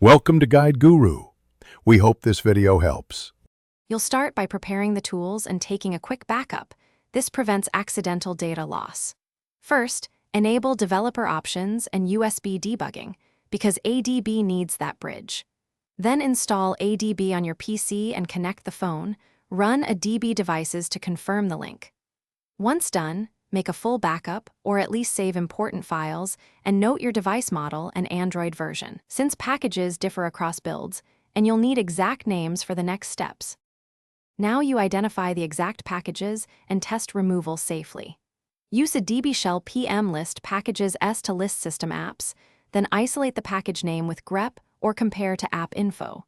Welcome to Guide Guru. We hope this video helps. You'll start by preparing the tools and taking a quick backup. This prevents accidental data loss. First, enable developer options and USB debugging, because ADB needs that bridge. Then install ADB on your PC and connect the phone. Run ADB devices to confirm the link. Once done, make a full backup, or at least save important files, and note your device model and Android version, since packages differ across builds, and you'll need exact names for the next steps. Now you identify the exact packages and test removal safely. Use a DB shell PM list packages S to list system apps, then isolate the package name with grep or compare to app info.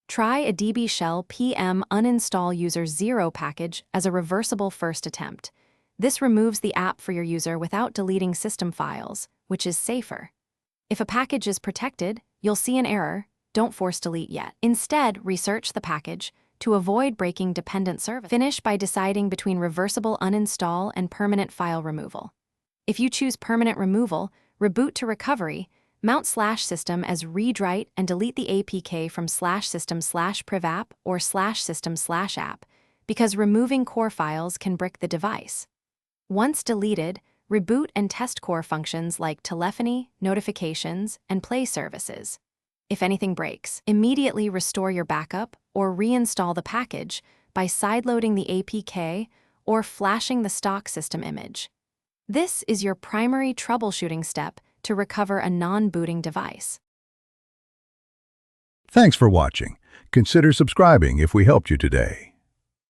Try a DB shell PM uninstall user 0 package as a reversible first attempt. This removes the app for your user without deleting system files, which is safer. If a package is protected, you'll see an error. Don't force delete yet. Instead, research the package to avoid breaking dependent service. Finish by deciding between reversible uninstall and permanent file removal. If you choose permanent removal, reboot to recovery, mount /system as read-write and delete the APK from /system/privapp or /system/app, because removing core files can brick the device. Once deleted, reboot and test core functions like telephony, notifications, and play services. If anything breaks, immediately restore your backup or reinstall the package by sideloading the APK or flashing the stock system image. This is your primary troubleshooting step to recover a non-booting device. Thanks for watching. Consider subscribing if we helped you today.